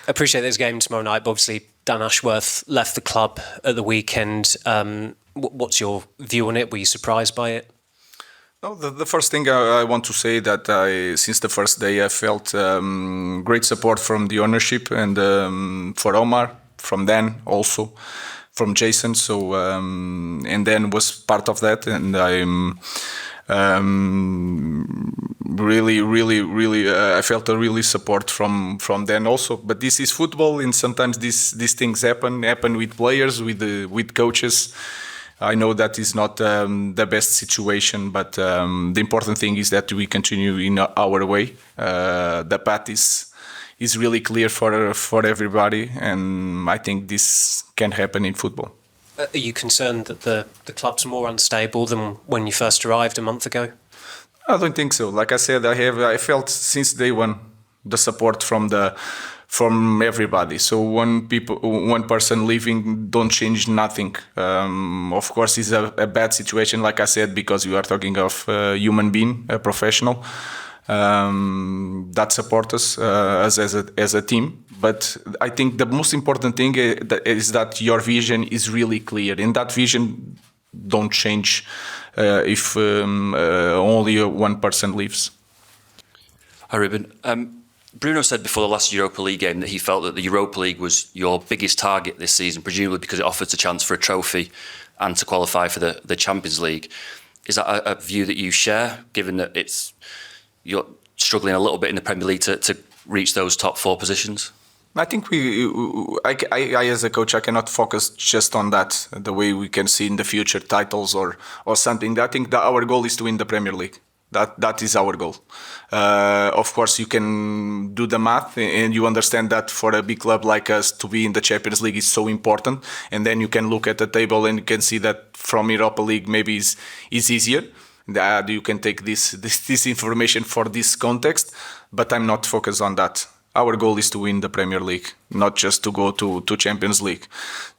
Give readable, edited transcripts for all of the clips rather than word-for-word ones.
Appreciate there's a game tomorrow night, but obviously Dan Ashworth left the club at the weekend. What's your view on it? Were you surprised by it? No, the first thing I want to say that since the first day I felt great support from the ownership and for Omar, from Dan also, from Jason. So and Dan was part of that, and I'm really I felt a really support from Dan also. But this is football, and sometimes these things happen with players, with coaches. I know that is not the best situation, but the important thing is that we continue in our way. The path is really clear for everybody, and I think this can happen in football. Are you concerned that the club's more unstable than when you first arrived a month ago? I don't think so. Like I said, I felt since day one the support from everybody. So one person leaving don't change nothing. Of course, it's a bad situation, like I said, because you are talking of a human being, a professional that support us as a team. But I think the most important thing is that your vision is really clear, and that vision don't change if only one person leaves. Hi, Ruben. Bruno said before the last Europa League game that he felt that the Europa League was your biggest target this season, presumably because it offers a chance for a trophy and to qualify for the Champions League. Is that a view that you share, given that you're struggling a little bit in the Premier League to reach those top four positions? I think I as a coach, I cannot focus just on that, the way we can see in the future titles or something. I think that our goal is to win the Premier League. That is our goal. Of course, you can do the math and you understand that for a big club like us to be in the Champions League is so important. And then you can look at the table and you can see that from Europa League maybe is easier. You can take this information for this context, but I'm not focused on that. Our goal is to win the Premier League, not just to go to Champions League.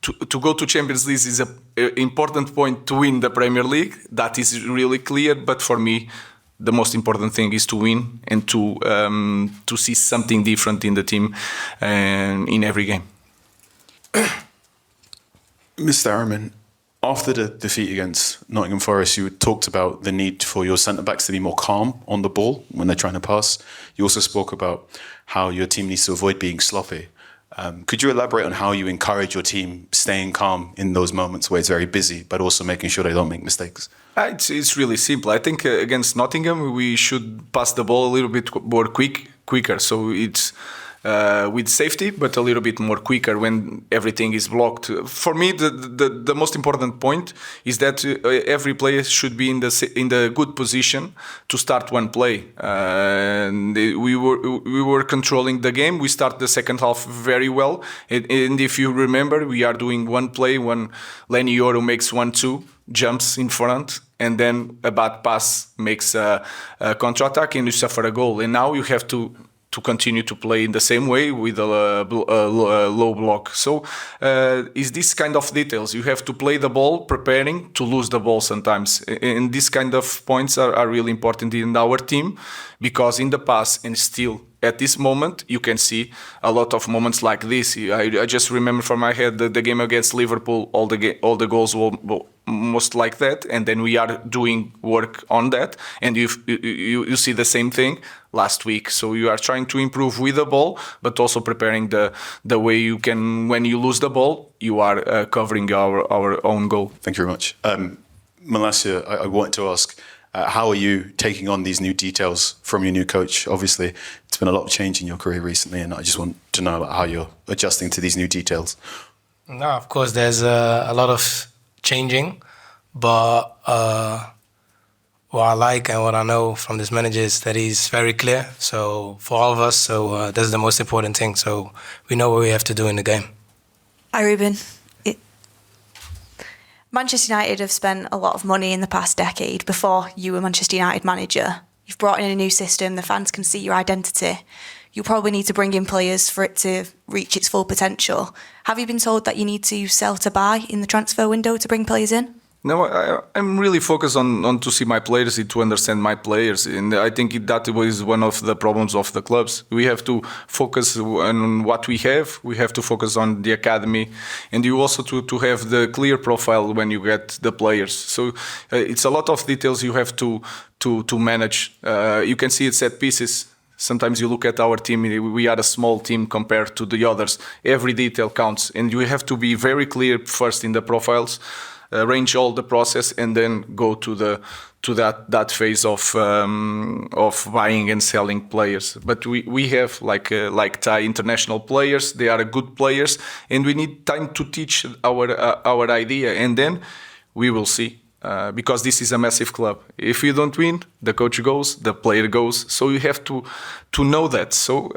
To go to Champions League is an important point to win the Premier League. That is really clear. But for me, the most important thing is to win and to see something different in the team and in every game. Mr. Amorim, after the defeat against Nottingham Forest, you talked about the need for your centre-backs to be more calm on the ball when they're trying to pass. You also spoke about how your team needs to avoid being sloppy. Could you elaborate on how you encourage your team staying calm in those moments where it's very busy, but also making sure they don't make mistakes? It's really simple. I think against Nottingham, we should pass the ball a little bit more quicker. So it's with safety, but a little bit more quicker when everything is blocked. For me, the most important point is that every player should be in the good position to start one play. And we were controlling the game. We start the second half very well. And if you remember, we are doing one play when Lenny Yoro makes 1-2, jumps in front, and then a bad pass makes a counter-attack and you suffer a goal. And now you have to continue to play in the same way with a low block. So it's this kind of details. You have to play the ball preparing to lose the ball sometimes. And these kind of points are really important in our team, because in the past and still at this moment, you can see a lot of moments like this. I just remember from my head the game against Liverpool, all the goals were most like that, and then we are doing work on that, and you see the same thing last week. So you are trying to improve with the ball, but also preparing the way you can, when you lose the ball, you are covering our own goal. Thank you very much. Malacia, I wanted to ask, how are you taking on these new details from your new coach? Obviously, it's been a lot of change in your career recently, and I just want to know about how you're adjusting to these new details. No, of course, there's a lot of changing, but what I like and what I know from this manager is that he's very clear. So for all of us, so that's the most important thing. So we know what we have to do in the game. Hi, Ruben. Manchester United have spent a lot of money in the past decade. Before you were Manchester United manager, you've brought in a new system. The fans can see your identity. You probably need to bring in players for it to reach its full potential. Have you been told that you need to sell to buy in the transfer window to bring players in? No, I'm really focused on to see my players, to understand my players, and I think that was one of the problems of the clubs. We have to focus on what we have. We have to focus on the academy, and you also to have the clear profile when you get the players. So it's a lot of details you have to manage. You can see it set pieces. Sometimes you look at our team, we are a small team compared to the others. Every detail counts, and you have to be very clear first in the profiles. Arrange all the process and then go to that phase of buying and selling players. But we have like Thai international players. They are good players, and we need time to teach our idea, and then we will see. Because this is a massive club. If you don't win, the coach goes, the player goes. So you have to know that. So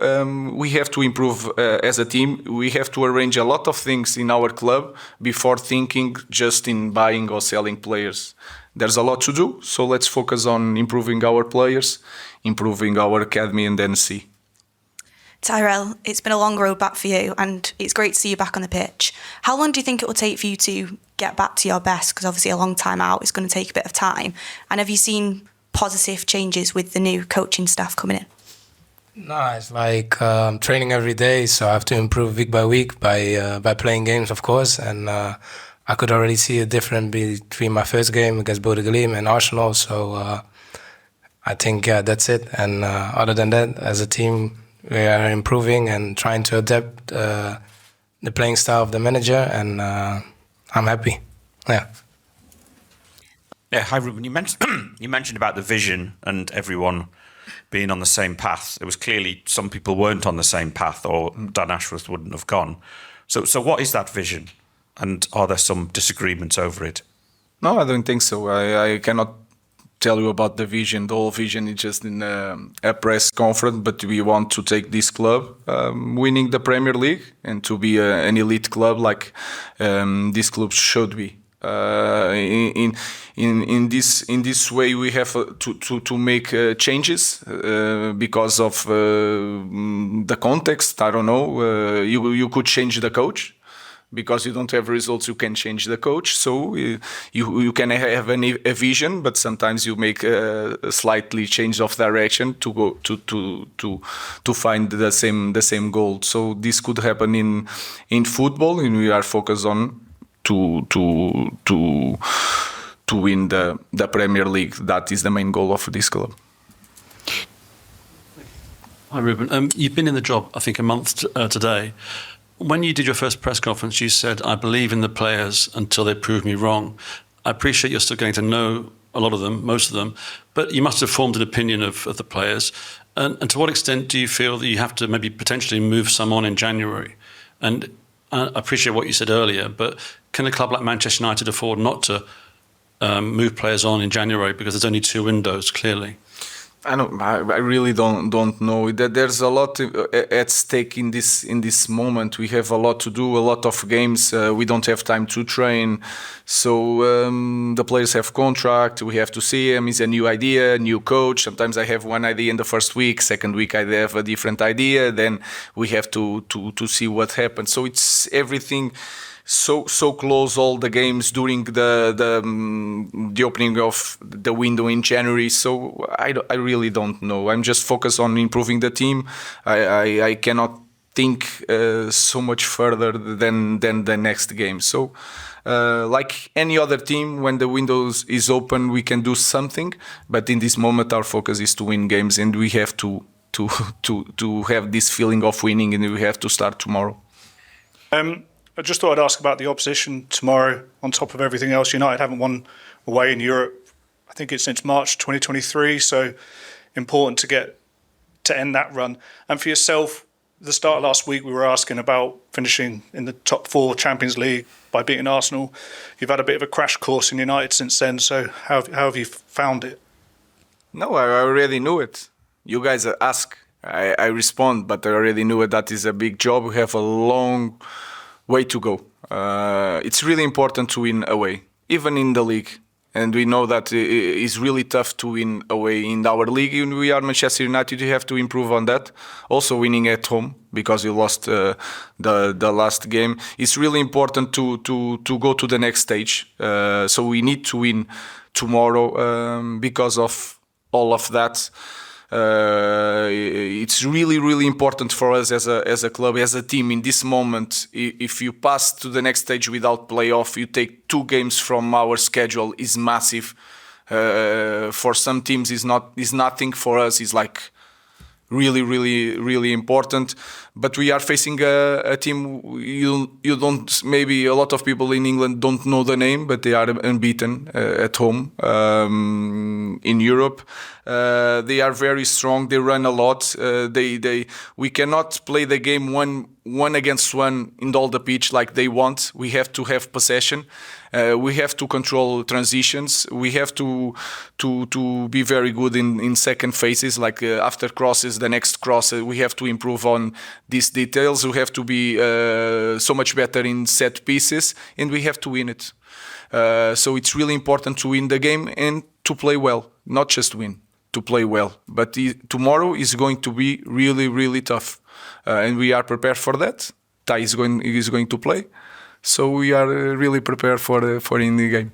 we have to improve as a team. We have to arrange a lot of things in our club before thinking just in buying or selling players. There's a lot to do. So let's focus on improving our players, improving our academy, and then see. Tyrell, it's been a long road back for you, and it's great to see you back on the pitch. How long do you think it will take for you to get back to your best? Because obviously a long time out is going to take a bit of time. And have you seen positive changes with the new coaching staff coming in? No, it's like training every day, so I have to improve week by week by playing games, of course. And I could already see a difference between my first game against Bode Glimt and Arsenal. So I think, that's it. And other than that, as a team, we are improving and trying to adapt the playing style of the manager, and I'm happy. Yeah. Yeah. Hi, Ruben. You mentioned about the vision and everyone being on the same path. It was clearly some people weren't on the same path, or Dan Ashworth wouldn't have gone. So what is that vision, and are there some disagreements over it? No, I don't think so. I cannot tell you about the vision. The whole vision is just in a press conference, but we want to take this club winning the Premier League and to be an elite club like this club should be. In this way, we have to make changes because of the context. I don't know. You could change the coach. Because you don't have results, you can change the coach. So you can have a vision, but sometimes you make a slightly change of direction to go to find the same goal. So this could happen in football, and we are focused on to win the Premier League. That is the main goal of this club. Hi, Ruben. You've been in the job, I think, a month today. When you did your first press conference, you said, I believe in the players until they prove me wrong. I appreciate you're still getting to know a lot of them, most of them, but you must have formed an opinion of the players. And to what extent do you feel that you have to maybe potentially move some on in January? And I appreciate what you said earlier, but can a club like Manchester United afford not to move players on in January because there's only 2 windows, clearly? I really don't know. There's a lot at stake in this moment. We have a lot to do, a lot of games. We don't have time to train, so the players have contract. We have to see him. It's a new idea, new coach. Sometimes I have one idea in the first week. Second week I have a different idea. Then we have to see what happens. So it's everything. So close, all the games during the opening of the window in January. So I really don't know. I'm just focused on improving the team. I cannot think so much further than the next game. So like any other team, when the window is open, we can do something. But in this moment, our focus is to win games, and we have to have this feeling of winning, and we have to start tomorrow. I just thought I'd ask about the opposition tomorrow. On top of everything else, United haven't won away in Europe, I think it's since March 2023, so important to end that run. And for yourself, the start of last week we were asking about finishing in the top 4 Champions League by beating Arsenal. You've had a bit of a crash course in United since then, so how have you found it? No, I already knew it. You guys ask, I respond, but I already knew it. That is a big job. We have a long way to go. It's really important to win away, even in the league. And we know that it's really tough to win away in our league. And we are Manchester United. You have to improve on that. Also winning at home because you lost the last game. It's really important to go to the next stage. So we need to win tomorrow because of all of that. It's really important for us as a club, as a team in this moment. If you pass to the next stage without playoff, you take 2 games from our schedule is massive. For some teams is nothing. For us is like really important. But we are facing a team you don't, maybe a lot of people in England don't know the name, but they are unbeaten at home in Europe. They are very strong. They run a lot. We cannot play the game one against one in all the pitch like they want. We have to have possession. We have to control transitions. We have to be very good in second phases, like after crosses, the next cross. We have to improve on these details. We have to be so much better in set pieces, and we have to win it. So it's really important to win the game and to play well, not just win, to play well. But tomorrow is going to be really tough, and we are prepared for that. Ty is going to play. So we are really prepared for in the game.